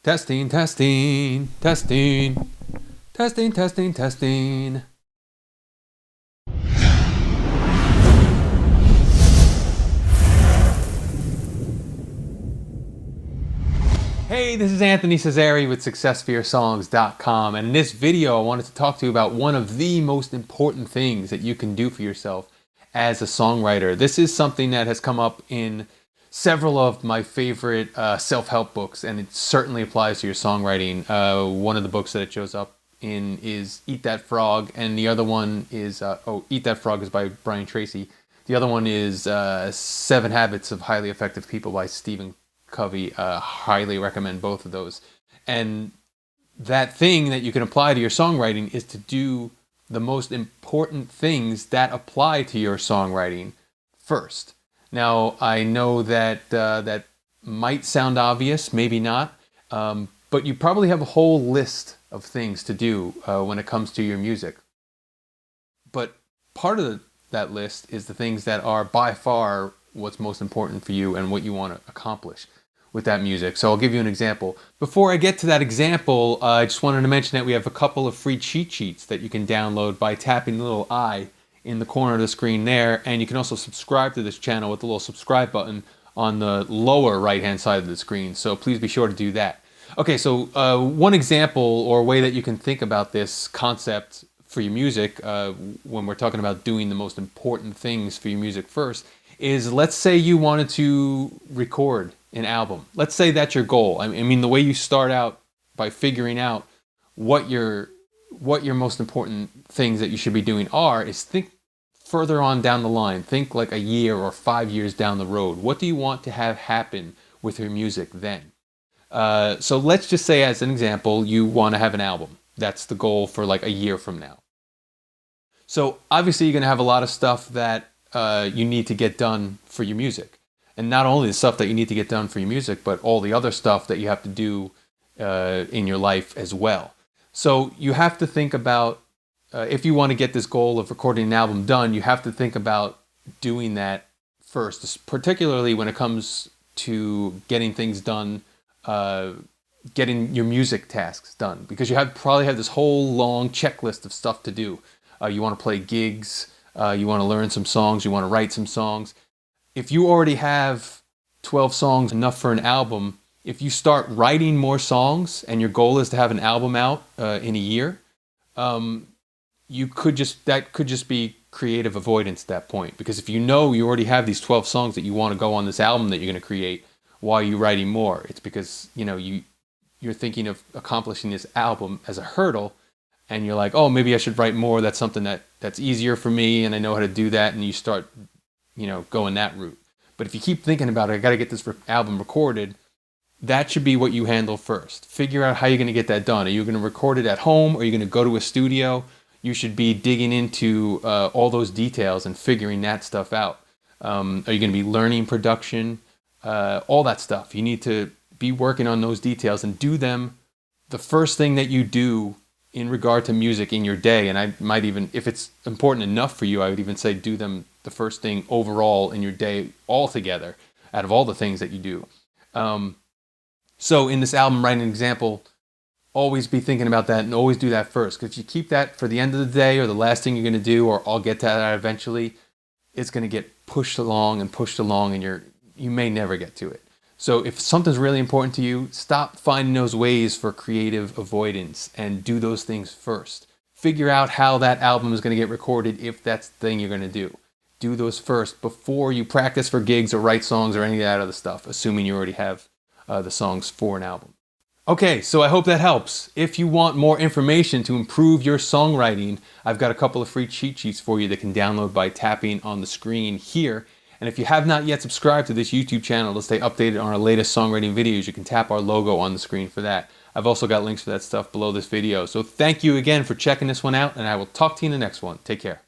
Testing, testing, testing, testing, testing, testing. Hey, this is Anthony Cesari with SuccessForYourSongs.com, and in this video I wanted to talk to you about one of the most important things that you can do for yourself as a songwriter. This is something that has come up in several of my favorite self-help books, and it certainly applies to your songwriting. One of the books that it shows up in is Eat That Frog, and the other one is, Eat That Frog is by Brian Tracy. The other one is 7 Habits of Highly Effective People by Stephen Covey. Highly recommend both of those. And that thing that you can apply to your songwriting is to do the most important things that apply to your songwriting first. Now, I know that that might sound obvious, maybe not, but you probably have a whole list of things to do when it comes to your music. But part of that list is the things that are by far what's most important for you and what you want to accomplish with that music. So I'll give you an example. Before I get to that example, I just wanted to mention that we have a couple of free cheat sheets that you can download by tapping the little I in the corner of the screen there, and you can also subscribe to this channel with the little subscribe button on the lower right hand side of the screen, so please be sure to do that. Okay, so one example or way that you can think about this concept for your music when we're talking about doing the most important things for your music first is, let's say you wanted to record an album. Let's say that's your goal. I mean, the way you start out by figuring out what your most important things that you should be doing are is think further on down the line. Think like a year or 5 years down the road. What do you want to have happen with your music then? So let's just say, as an example, you want to have an album. That's the goal for like a year from now. So obviously you're going to have a lot of stuff that you need to get done for your music. And not only the stuff that you need to get done for your music, but all the other stuff that you have to do in your life as well. So you have to think about, if you want to get this goal of recording an album done, you have to think about doing that first, particularly when it comes to getting things done, getting your music tasks done, because you probably have this whole long checklist of stuff to do. You want to play gigs, you want to learn some songs, you want to write some songs. If you already have 12 songs enough for an album, if you start writing more songs and your goal is to have an album out in a year, that could just be creative avoidance at that point. Because if you know you already have these 12 songs that you want to go on this album that you're going to create, why are you writing more? It's because you're thinking of accomplishing this album as a hurdle, and you're like, oh, maybe I should write more. That's something that's easier for me, and I know how to do that. And you start going that route. But if you keep thinking about it, I got to get this album recorded, that should be what you handle first. Figure out how you're going to get that done. Are you going to record it at home? Or are you going to go to a studio? You should be digging into all those details and figuring that stuff out. Are you going to be learning production? All that stuff. You need to be working on those details and do them the first thing that you do in regard to music in your day. And I might even, if it's important enough for you, I would even say do them the first thing overall in your day altogether, out of all the things that you do. So in this album writing example, always be thinking about that and always do that first. Because if you keep that for the end of the day or the last thing you're going to do, or I'll get to that eventually, it's going to get pushed along, and you may never get to it. So if something's really important to you, stop finding those ways for creative avoidance and do those things first. Figure out how that album is going to get recorded if that's the thing you're going to do. Do those first before you practice for gigs or write songs or any of that other stuff, assuming you already have the songs for an album. Okay, so I hope that helps. If you want more information to improve your songwriting, I've got a couple of free cheat sheets for you that can download by tapping on the screen here. And if you have not yet subscribed to this YouTube channel to stay updated on our latest songwriting videos, you can tap our logo on the screen for that. I've also got links for that stuff below this video. So thank you again for checking this one out, and I will talk to you in the next one. Take care.